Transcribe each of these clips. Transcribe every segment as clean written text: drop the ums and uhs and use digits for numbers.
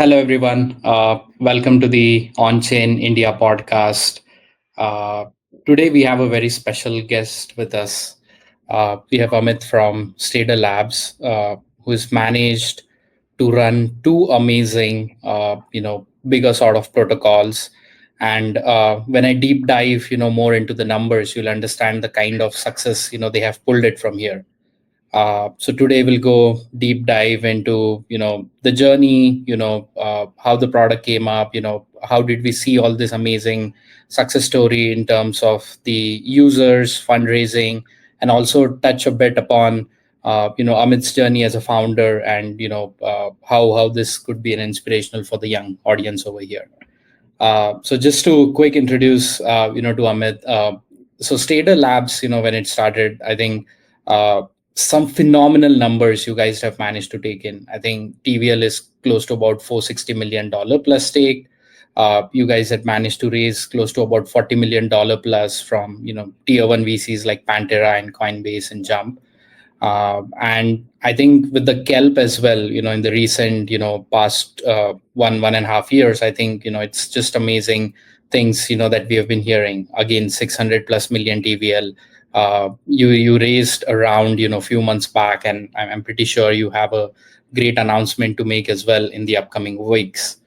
Hello, everyone. Welcome to the On Chain India podcast. Uh, Today, we have a very special guest with us. We have Amit from Stader Labs, who has managed to run two amazing, bigger sort of protocols. And when I deep dive, more into the numbers, you'll understand the kind of success, they have pulled it from here. So today we'll go deep dive into the journey, how the product came up, how did we see all this amazing success story in terms of the users, fundraising, and also touch a bit upon Amit's journey as a founder and how this could be an inspirational for the young audience over here. So just to quick introduce, to Amit. So Stader Labs, when it started, I think some phenomenal numbers you guys have managed to take in. I think TVL is close to about $460 million plus stake. You guys had managed to raise close to about $40 million plus from tier one VCs like Pantera and Coinbase and Jump. And I think with the kelp as well, in the recent past 1.5 years, I think it's just amazing things that we have been hearing. Again, 600 plus million TVL. You raised around a few months back, and I'm pretty sure you have a great announcement to make as well in the upcoming weeks.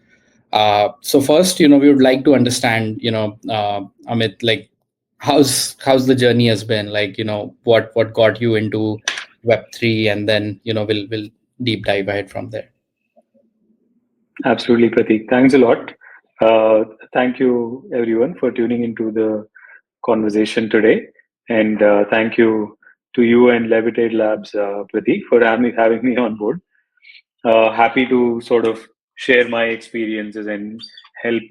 So first, we would like to understand, Amit, like how's the journey has been, like what got you into Web3, and then we'll deep dive ahead from there. Absolutely, Pratik. Thanks a lot. Uh, Thank you, everyone, for tuning into the conversation today. And thank you to you and Levitate Labs, Pratik, for having me on board. Happy to sort of share my experiences and help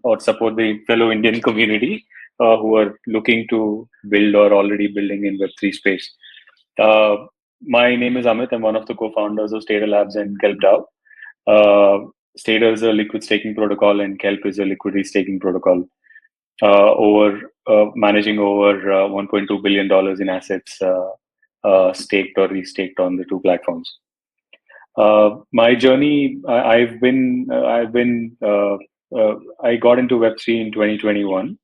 or support the fellow Indian community who are looking to build or already building in Web3 space. Uh, my name is Amit. I'm one of the co-founders of Stader Labs and KelpDAO. Stader is a liquid staking protocol, and Kelp is a liquidity staking protocol. Over Managing over $1.2 billion in assets staked or restaked on the two platforms. My journey, I got into Web3 in 2021.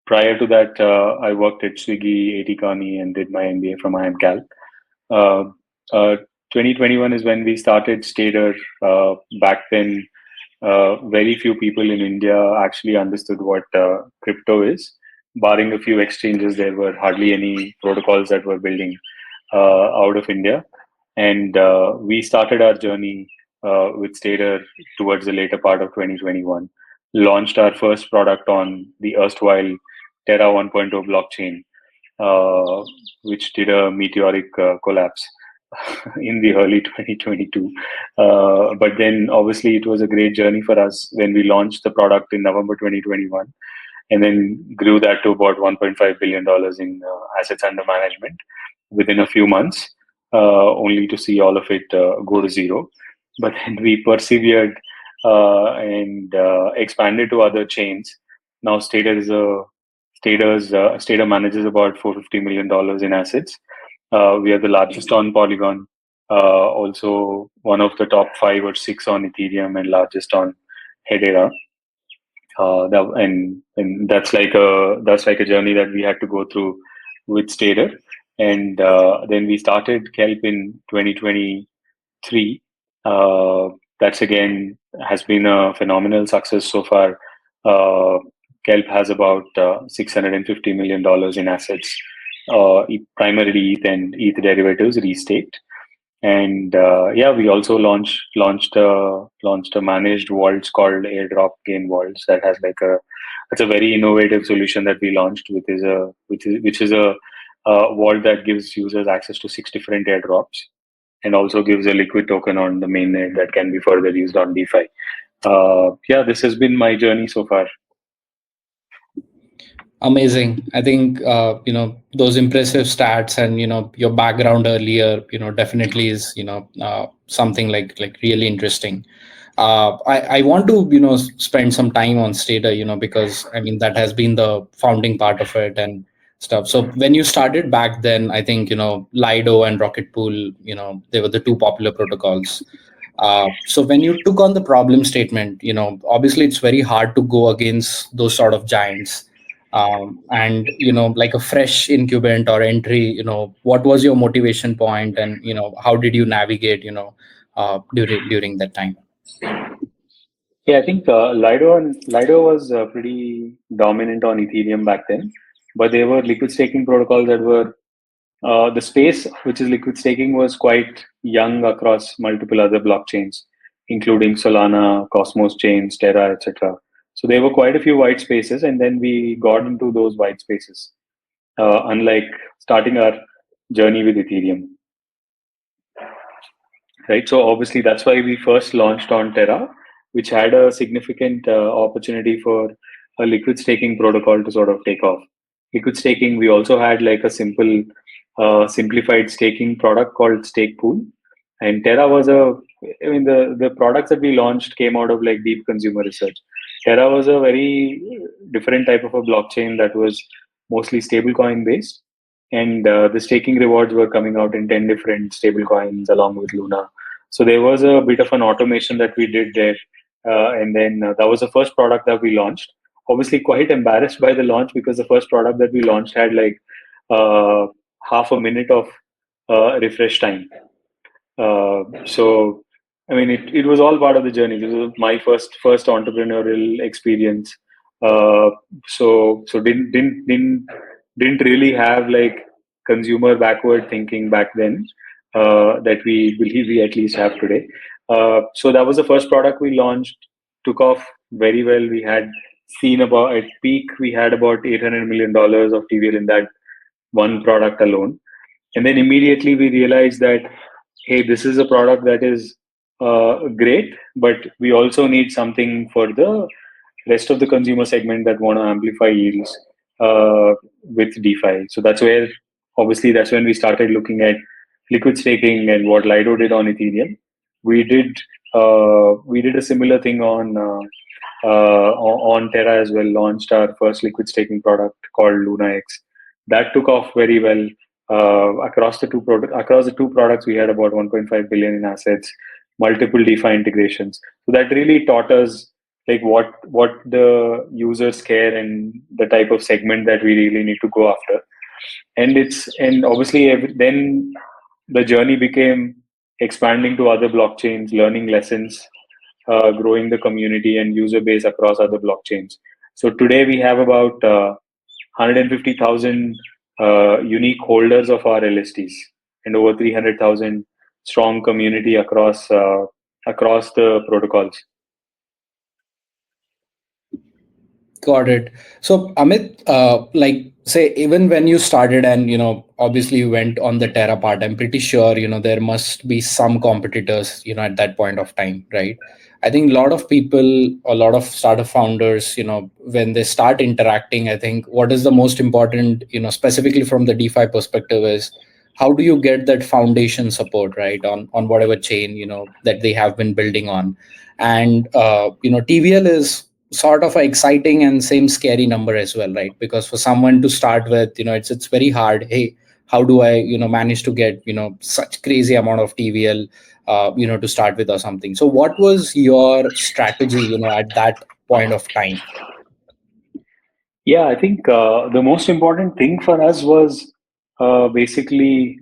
Prior to that, I worked at Swiggy, AT Kearney, and did my MBA from IMCAL. Uh, uh, 2021 is when we started Stader. Back then, very few people in India actually understood what crypto is. Barring a few exchanges, there were hardly any protocols that were building out of India. And we started our journey with Stader towards the later part of 2021. Launched our first product on the erstwhile Terra 1.0 blockchain, which did a meteoric collapse in the early 2022. But then obviously it was a great journey for us when we launched the product in November 2021, and then grew that to about $1.5 billion in assets under management within a few months, only to see all of it go to zero. But then we persevered and expanded to other chains. Now Stader manages about $450 million in assets. We are the largest on Polygon, also one of the top 5 or 6 on Ethereum, and largest on Hedera. And that's like a journey that we had to go through with Stader. And then we started Kelp in 2023. That's again has been a phenomenal success so far. Uh, Kelp has about $650 million in assets, primarily ETH and ETH derivatives restaked. And yeah, we also launched a managed vaults called Airdrop Gain Vaults. That has like a It's a very innovative solution that we launched, which is a vault that gives users access to 6 different airdrops, and also gives a liquid token on the mainnet that can be further used on DeFi. Yeah, this has been my journey so far. Amazing. I think those impressive stats and your background earlier definitely is something like really interesting. I want to spend some time on Stader, because I mean that has been the founding part of it and stuff. So when you started back then, I think Lido and Rocket Pool, they were the two popular protocols. So when you took on the problem statement, obviously it's very hard to go against those sort of giants. And like a fresh incumbent or entry, what was your motivation point, and how did you navigate, during that time? Yeah, I think Lido was pretty dominant on Ethereum back then, but there were liquid staking protocols that were the space, which is liquid staking, was quite young across multiple other blockchains, including Solana, Cosmos chains, Terra, etc. So there were quite a few white spaces, and then we got into those white spaces. Unlike starting our journey with Ethereum, right? So obviously that's why we first launched on Terra, which had a significant opportunity for a liquid staking protocol to sort of take off. Liquid staking, we also had like a simplified staking product called Stake Pool, and Terra was I mean, the products that we launched came out of like deep consumer research. Terra was a very different type of a blockchain that was mostly stablecoin based, and the staking rewards were coming out in 10 different stablecoins along with Luna. So there was a bit of an automation that we did there, and then that was the first product that we launched. Obviously, quite embarrassed by the launch because the first product that we launched had like uh, half a minute of refresh time. So, I mean, it was all part of the journey. This was my first entrepreneurial experience. Uh, so didn't really have like consumer backward thinking back then that we believe we at least have today. So that was the first product we launched. Took off very well. We had seen about at peak we had about $800 million of TVL in that one product alone, and then immediately we realized that hey, this is a product that is great, but we also need something for the rest of the consumer segment that want to amplify yields with DeFi. So that's where, obviously, that's when we started looking at liquid staking and what Lido did on Ethereum. We did we did a similar thing on Terra as well. Launched our first liquid staking product called Luna X. That took off very well. Across the two products, we had about 1.5 billion in assets, multiple DeFi integrations. So that really taught us like what the users care and the type of segment that we really need to go after. And obviously then the journey became expanding to other blockchains, learning lessons, growing the community and user base across other blockchains. So today we have about 150,000 unique holders of our LSTs and over 300,000 strong community across the protocols. Got it. So, Amit, like, say, even when you started and, obviously you went on the Terra part, I'm pretty sure, there must be some competitors, at that point of time, right? I think a lot of people, a lot of startup founders, when they start interacting, I think what is the most important, specifically from the DeFi perspective is how do you get that foundation support, right, on whatever chain, that they have been building on. And, TVL is sort of a exciting and same scary number as well, right? Because for someone to start with, it's very hard. Hey, how do I manage to get such crazy amount of TVL to start with or something? So what was your strategy at that point of time? Yeah, I think the most important thing for us was basically,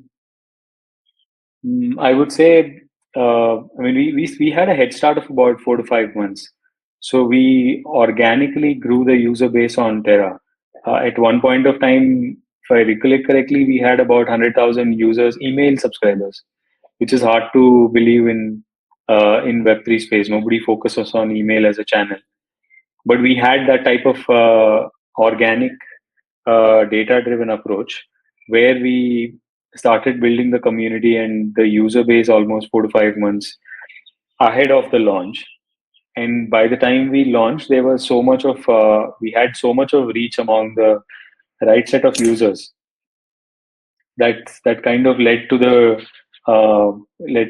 I would say, I mean, we had a head start of about 4 to 5 months. So we organically grew the user base on Terra. At one point of time, if I recollect correctly, we had about 100,000 users, email subscribers, which is hard to believe in Web3 space. Nobody focuses on email as a channel, but we had that type of organic data driven approach where we started building the community and the user base almost 4 to 5 months ahead of the launch. And by the time we launched, there was so much of we had so much of reach among the right set of users that kind of uh, led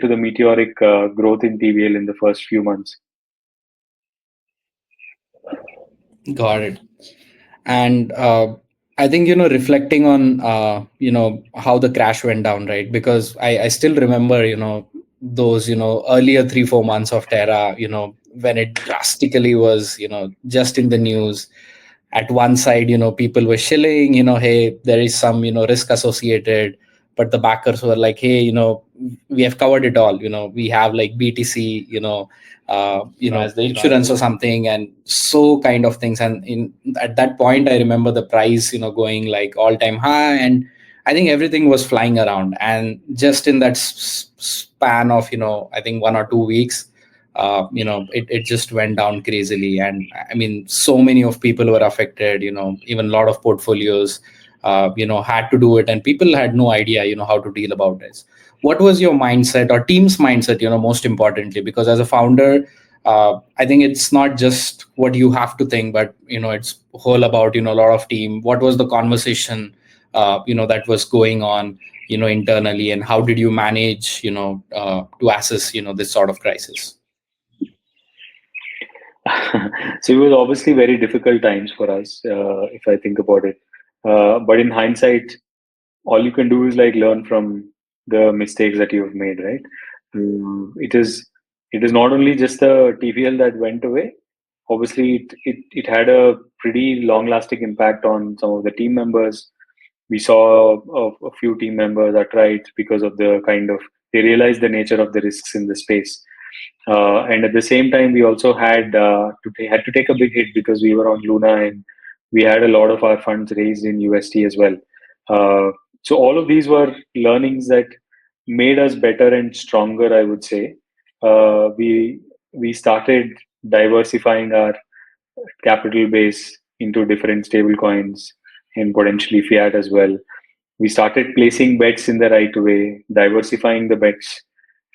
to the meteoric growth in TVL in the first few months. Got it. And I think reflecting on how the crash went down, right? Because I still remember those earlier 3-4 months of Terra, when it drastically was just in the news. At one side, people were shilling, hey, there is some risk associated, but the backers were like, hey, we have covered it all, we have like BTC, as the insurance or something, and so kind of things. And in at that point, I remember the price going like all time high, and I think everything was flying around. And just in that span of I think 1 or 2 weeks, it just went down crazily. And I mean, so many of people were affected, even a lot of portfolios had to do it, and people had no idea how to deal about it. What was your mindset or team's mindset, most importantly? Because as a founder, I think it's not just what you have to think, but it's whole about a lot of team. What was the conversation that was going on internally, and how did you manage to assess this sort of crisis? So it was obviously very difficult times for us, if I think about it. But in hindsight, all you can do is like learn from the mistakes that you've made, right? It is not only just the TVL that went away. Obviously, it had a pretty long lasting impact on some of the team members. We saw a few team members are tried because of the kind of they realized the nature of the risks in the space. And at the same time, we also had to take a big hit because we were on Luna and we had a lot of our funds raised in UST as well. Uh, so all of these were learnings that made us better and stronger, I would say. We started diversifying our capital base into different stable coins and potentially fiat as well. We started placing bets in the right way, diversifying the bets,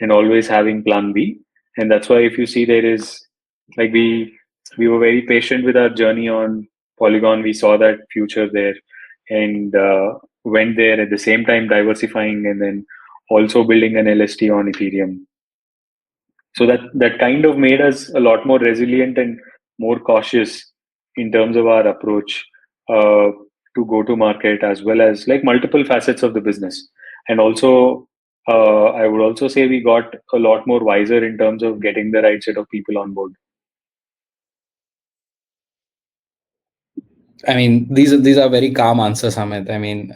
and always having plan B. And that's why if you see there is like we were very patient with our journey on Polygon. We saw that future there and went there at the same time diversifying and then also building an LST on Ethereum. So that kind of made us a lot more resilient and more cautious in terms of our approach uh, to go to market as well as like multiple facets of the business. And also, I would also say we got a lot more wiser in terms of getting the right set of people on board. I mean, these are very calm answers, Amit. I mean,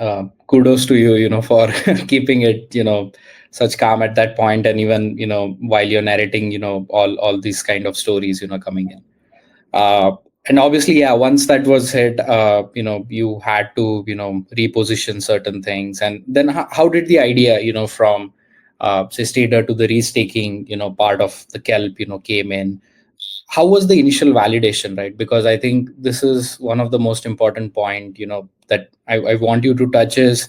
kudos to you, for keeping it, such calm at that point, and even, while you're narrating, all these kind of stories, coming in. And obviously, yeah, once that was hit, you had to, reposition certain things. And then how did the idea, from, say, Stader to the restaking, part of the Kelp, came in? How was the initial validation, right? Because I think this is one of the most important point, that I want you to touch is,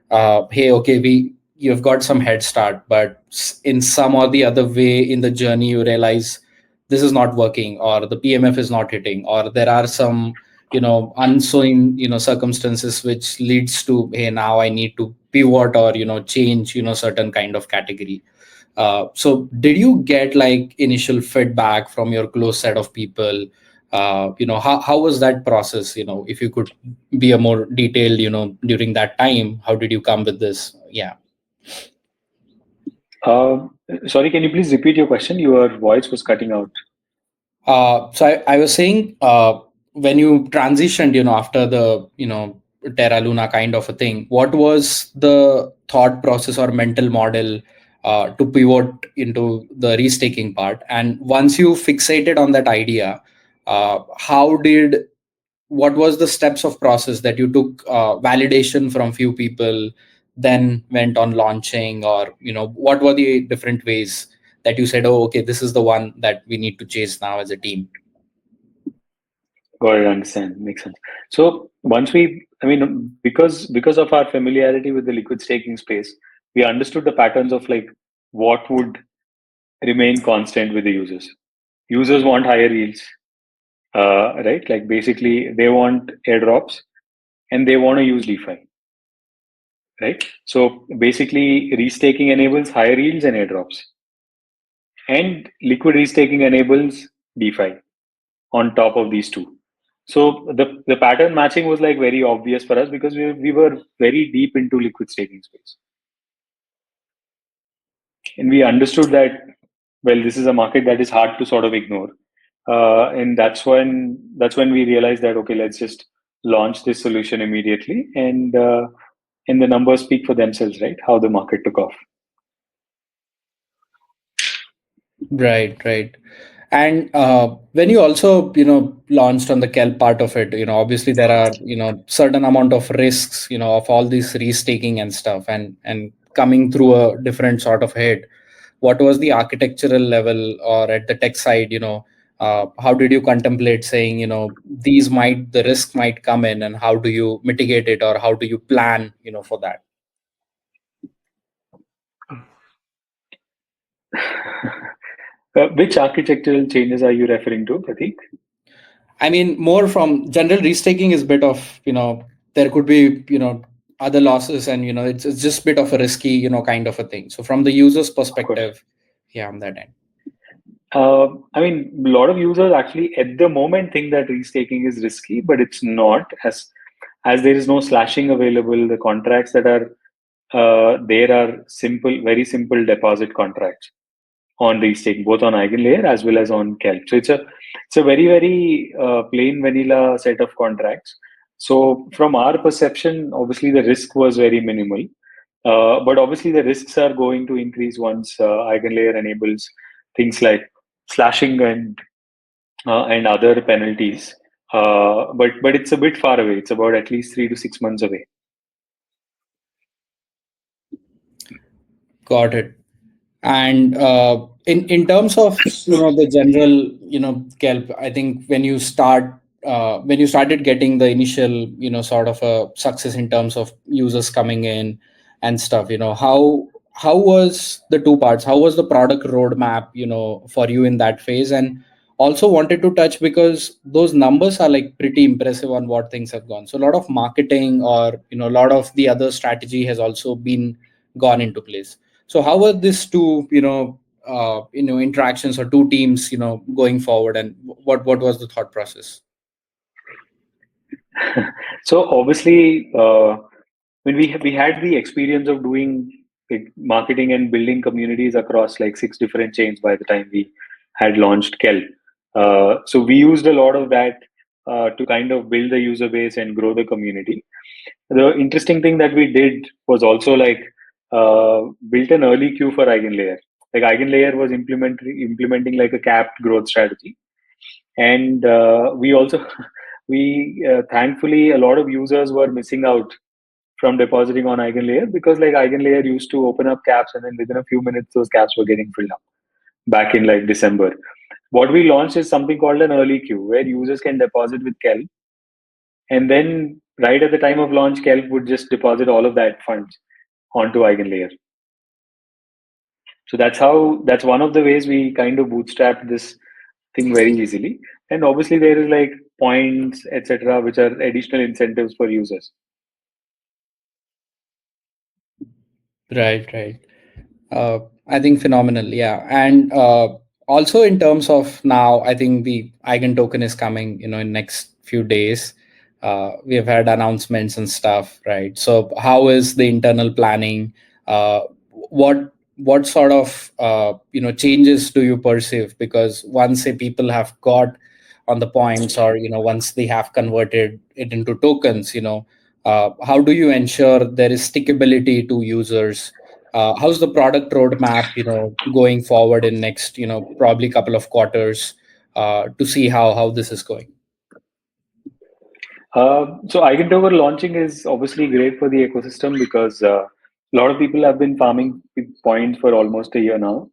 hey, okay, you've got some head start, but in some or the other way in the journey, you realize this is not working, or the PMF is not hitting, or there are some unforeseen circumstances which leads to, hey, now I need to pivot or change certain kind of category. So did you get like initial feedback from your close set of people? How was that process? If you could be a more detailed, during that time, how did you come with this? Yeah. Uh, Sorry, can you please repeat your question? Your voice was cutting out. So I was saying, when you transitioned, after the, Terra Luna kind of a thing, what was the thought process or mental model to pivot into the restaking part? And once you fixated on that idea, what was the steps of process that you took, validation from few people, then went on launching, or what were the different ways that you said, oh, okay, this is the one that we need to chase now as a team? Got it, understand. Makes sense. So once I mean, because of our familiarity with the liquid staking space, we understood the patterns of like what would remain constant with the users. Users want higher yields, right? Like basically, they want airdrops and they want to use DeFi, right? So basically, restaking enables higher yields and airdrops, and liquid restaking enables DeFi on top of these two. So the pattern matching was like very obvious for us because we were very deep into liquid staking space. and we understood that, well, this is a market that is hard to sort of ignore, and that's when we realized that, okay, let's just launch this solution immediately, and the numbers speak for themselves, right? How the market took off. Right, right. And when you also, launched on the Kelp part of it, obviously there are, certain amount of risks, of all this restaking and stuff, and coming through a different sort of head. What was the architectural level or at the tech side, how did you contemplate saying, the risk might come in, and how do you mitigate it, or how do you plan, for that? Which architectural changes are you referring to, Pratik? I mean, more from general restaking is bit of, there could be, other losses, and, it's just bit of a risky, kind of a thing. So from the user's Of course. perspective, yeah, on that end. I mean, a lot of users actually at the moment think that restaking is risky, but it's not, as there is no slashing available. The contracts that are there are simple, very simple deposit contracts on restake, both on Eigenlayer as well as on Kelp. So it's a very very plain vanilla set of contracts. So from our perception, obviously the risk was very minimal. But obviously the risks are going to increase once Eigenlayer enables things like slashing and other penalties. But it's a bit far away. It's about at least 3 to 6 months away. Got it. And in terms of the general kelp, I think when you started getting the initial sort of a success in terms of users coming in and stuff, how was the two parts? How was the product roadmap for you in that phase? And also wanted to touch, because those numbers are like pretty impressive on what things have gone. So a lot of marketing, or a lot of the other strategy has also been gone into place. So how were these two, interactions, or two teams, going forward, and what was the thought process? So obviously, when we had the experience of doing like marketing and building communities across like 6 different chains by the time we had launched Kelp. So we used a lot of that to kind of build the user base and grow the community. The interesting thing that we did was also like built an early queue for Eigenlayer. Like Eigenlayer was implementing like a capped growth strategy, and we also we thankfully a lot of users were missing out from depositing on Eigenlayer, because like Eigenlayer used to open up caps, and then within a few minutes those caps were getting filled up back in like December. What we launched is something called an early queue, where users can deposit with Kelp, and then right at the time of launch, Kelp would just deposit all of that funds onto Eigenlayer. So that's one of the ways we kind of bootstrap this thing very easily. And obviously there is like points, etc., which are additional incentives for users. Right, right. I think phenomenal, yeah. And also in terms of now, I think the Eigen token is coming, in next few days. We have had announcements and stuff, right? So how is the internal planning? What sort of changes do you perceive? Because once say people have got on the points, or once they have converted it into tokens, how do you ensure there is stickability to users? How's the product roadmap going forward in next probably couple of quarters, to see how this is going? So Eigentower launching is obviously great for the ecosystem, because a lot of people have been farming points for almost a year now.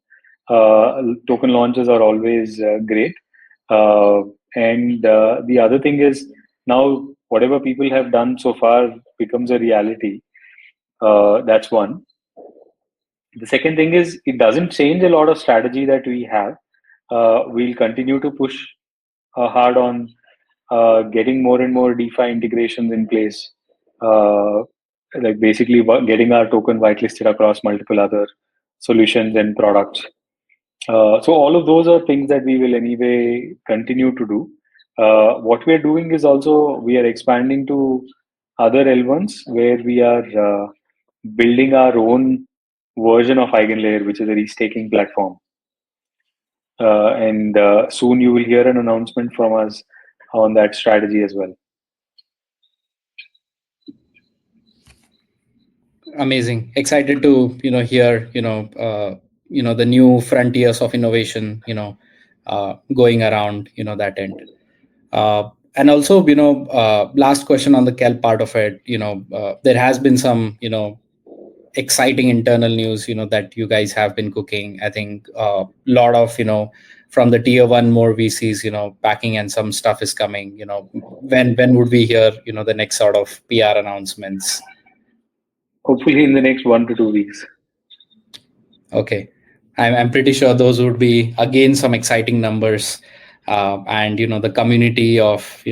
Token launches are always great. Uh, and the other thing is, now whatever people have done so far becomes a reality. That's one. The second thing is, it doesn't change a lot of strategy that we have. We'll continue to push hard on getting more and more DeFi integrations in place, uh, like basically getting our token whitelisted across multiple other solutions and products. So all of those are things that we will anyway continue to do. What we are doing is also we are expanding to other L1s, where we are building our own version of Eigenlayer, which is a restaking platform. And soon you will hear an announcement from us on that strategy as well. Amazing. Excited to hear the new frontiers of innovation going around that end. And also, last question on the Kelp part of it. There has been some exciting internal news that you guys have been cooking. I think a lot of from the tier one more VCs backing, and some stuff is coming. When would we hear the next sort of PR announcements? Hopefully in the next 1 to 2 weeks. Okay. I'm pretty sure those would be again some exciting numbers. And the community of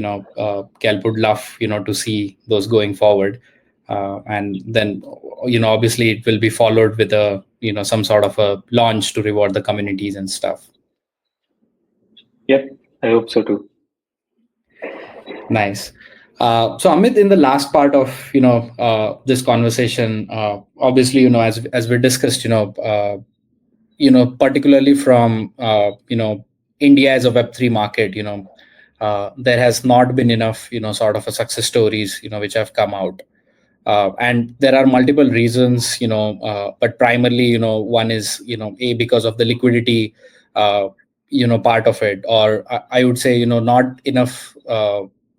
Kelp would love to see those going forward. And then obviously it will be followed with a some sort of a launch to reward the communities and stuff. Yep, I hope so too. Nice. So Amit, in the last part of this conversation, obviously as we discussed, particularly from India as a Web3 market, there has not been enough sort of a success stories which have come out. And there are multiple reasons, but primarily, one is, a, because of the liquidity, part of it, or I would say, not enough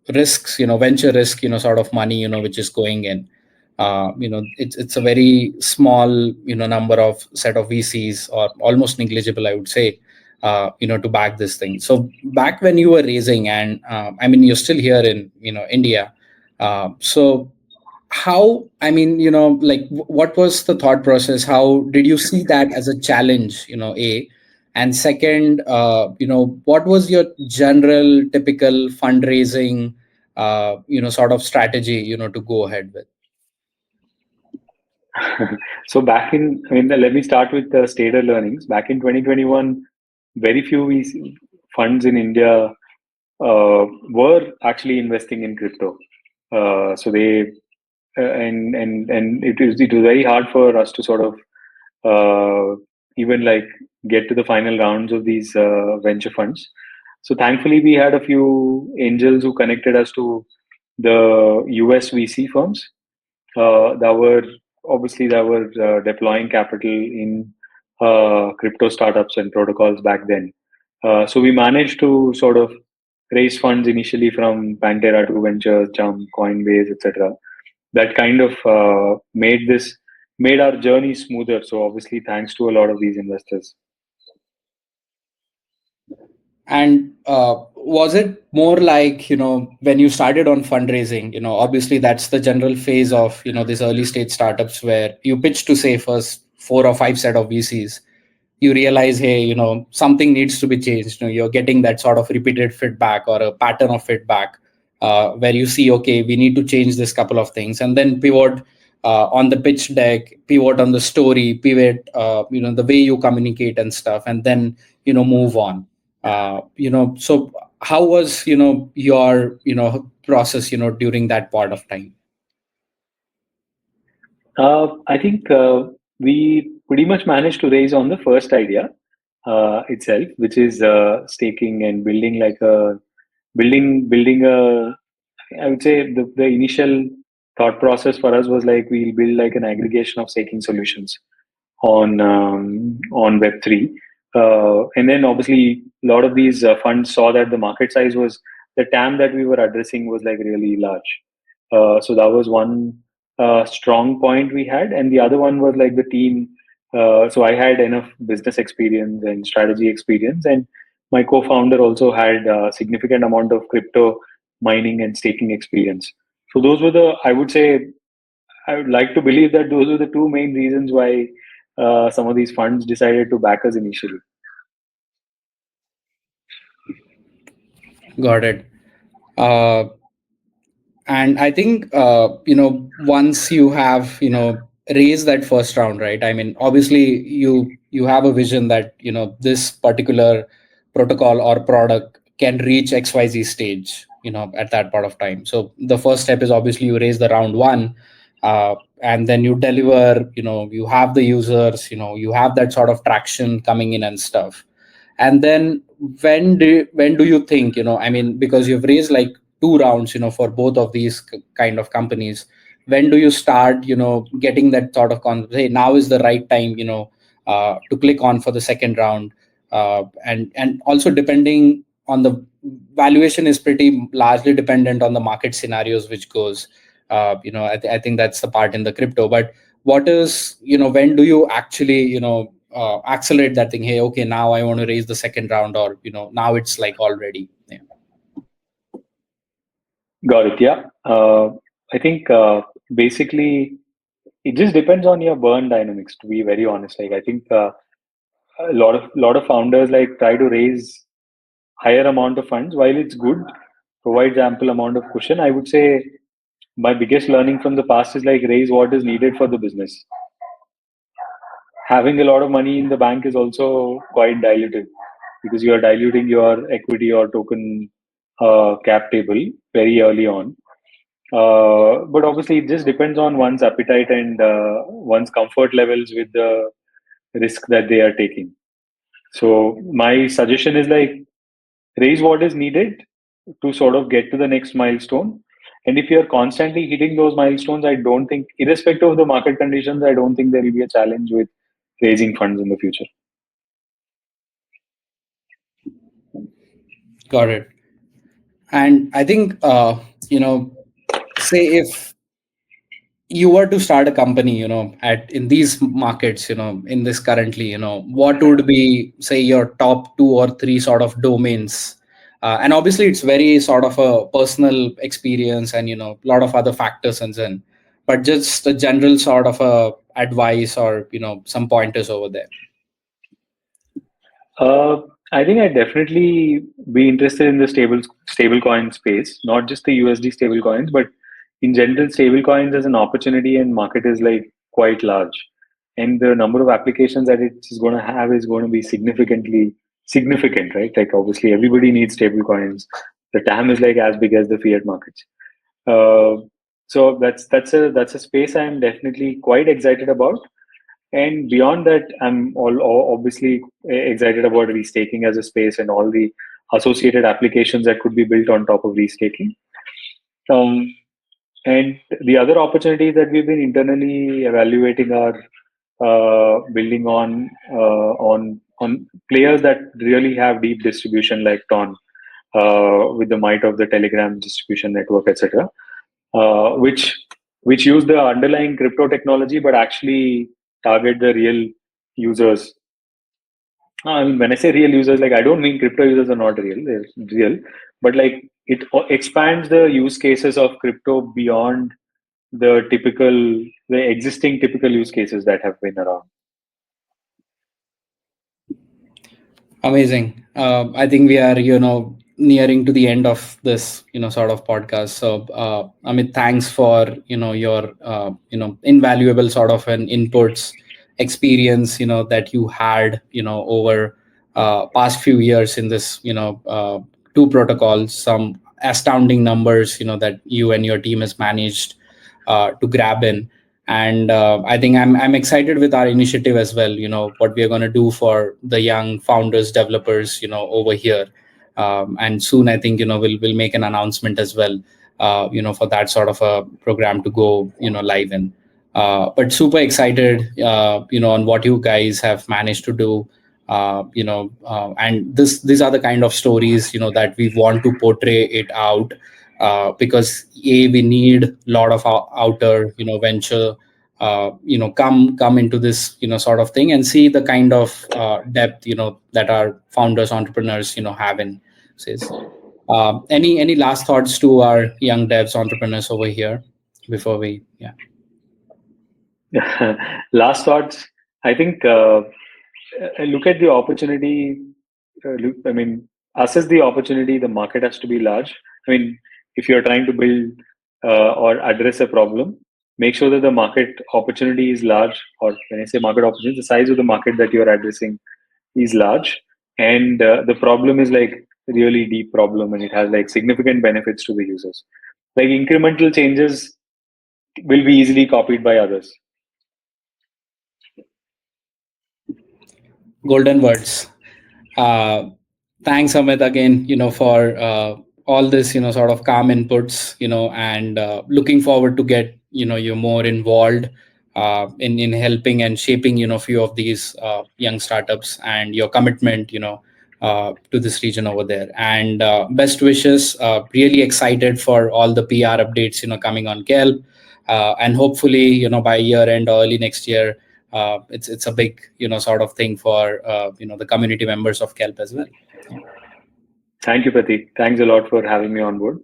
risks, venture risk, sort of money, which is going in. It's a very small, number of set of VCs, or almost negligible, I would say, to back this thing. So back when you were raising, and I mean, you're still here in, India. So how, I mean, like what was the thought process? How did you see that as a challenge, A? And second, what was your general typical fundraising, sort of strategy, to go ahead with? So back in, I mean, let me start with the Stader learnings. Back in 2021, very few VC funds in India were actually investing in crypto. So they and it was very hard for us to sort of even like get to the final rounds of these venture funds. So thankfully, we had a few angels who connected us to the US VC firms that were deploying capital in crypto startups and protocols back then. So we managed to sort of raise funds initially from Pantera to Ventures, Jump, Coinbase, etc. That kind of made our journey smoother. So obviously, thanks to a lot of these investors. And was it more like, when you started on fundraising, obviously that's the general phase of, these early stage startups where you pitch to, say, first four or five set of VCs, you realize, hey, something needs to be changed. You're getting that sort of repeated feedback or a pattern of feedback, where you see, okay, we need to change this couple of things, and then pivot on the pitch deck, pivot on the story, pivot, the way you communicate and stuff, and then, move on. So how was, your, process, during that part of time? I think we pretty much managed to raise on the first idea itself, which is staking and building like a building a. I would say the initial thought process for us was like we'll build like an aggregation of staking solutions on Web3, and then obviously a lot of these funds saw that the market size was the TAM that we were addressing was like really large. So that was one strong point we had, and the other one was like the team. So I had enough business experience and strategy experience, and my co-founder also had a significant amount of crypto mining and staking experience. So those were the, I would say, I would like to believe that those were the two main reasons why some of these funds decided to back us initially. Got it. uh, and I think once you have raised that first round, right? I mean, obviously you have a vision that this particular protocol or product can reach XYZ stage at that part of time. So the first step is obviously you raise the round one, and then you deliver, you have the users, you have that sort of traction coming in and stuff. And then when do you think, I mean, because you've raised like two rounds, for both of these kind of companies, when do you start, getting that sort of hey, now is the right time, to click on for the second round? And also, depending on the valuation, is pretty largely dependent on the market scenarios which goes. I think that's the part in the crypto. But what is, when do you actually, accelerate that thing? Hey, okay, now I want to raise the second round, or now it's like already. Yeah. Got it. Yeah. I think basically it just depends on your burn dynamics. To be very honest, like I think a lot of founders like try to raise higher amount of funds. While it's good, provides ample amount of cushion. I would say my biggest learning from the past is like raise what is needed for the business. Having a lot of money in the bank is also quite diluted because you are diluting your equity or token cap table very early on. But obviously, it just depends on one's appetite and one's comfort levels with the risk that they are taking. So my suggestion is like raise what is needed to sort of get to the next milestone. And if you're constantly hitting those milestones, I don't think, irrespective of the market conditions, I don't think there will be a challenge with raising funds in the future. Got it. And I think, say if you were to start a company, at in these markets, in this currently, what would be, say, your top two or three sort of domains? And obviously, it's very sort of a personal experience, and a lot of other factors and then, but just a general sort of a advice, or some pointers over there. Uh, I think I'd definitely be interested in the stable coin space, not just the USD stable coins, but in general, stable coins as an opportunity and market is like quite large. And the number of applications that it's going to have is going to be significantly significant, right? Like obviously everybody needs stable coins. The TAM is like as big as the fiat markets. Uh, so that's a space I'm definitely quite excited about. And beyond that, I'm obviously excited about restaking as a space and all the associated applications that could be built on top of restaking. Um, and the other opportunities that we've been internally evaluating are building on players that really have deep distribution, like Ton, with the might of the Telegram distribution network, etc., which use the underlying crypto technology but actually target the real users. I mean, when I say real users, like I don't mean crypto users are not real; they're real, but like it expands the use cases of crypto beyond the existing typical use cases that have been around. Amazing. I think we are, nearing to the end of this, sort of podcast. So, Amit, thanks for, your, invaluable sort of an inputs, experience, that you had, over past few years in this, two protocols, some astounding numbers, that you and your team has managed to grab in. And I think I'm excited with our initiative as well, what we are going to do for the young founders, developers, over here. And soon I think, we'll make an announcement as well, for that sort of a program to go, live in. But super excited, on what you guys have managed to do. And these are the kind of stories, that we want to portray it out, because we need a lot of outer, venture, come into this, sort of thing, and see the kind of depth, that our founders, entrepreneurs, have in says. Any last thoughts to our young devs, entrepreneurs over here before we? Yeah. Last thoughts. I think look at the opportunity. I mean, assess the opportunity. The market has to be large. I mean, if you're trying to build or address a problem, make sure that the market opportunity is large. Or when I say market opportunity, the size of the market that you're addressing is large, and the problem is like really deep problem, and it has like significant benefits to the users. Like incremental changes will be easily copied by others. Golden words. Uh, Thanks, Amit, again, for all this, sort of calm inputs, and looking forward to get, you more involved in helping and shaping, few of these young startups, and your commitment, to this region over there. And best wishes. Really excited for all the PR updates, coming on Kelp, and hopefully, by year end or early next year, it's a big, sort of thing for the community members of Kelp as well. Yeah. Thank you, Pratik. Thanks a lot for having me on board.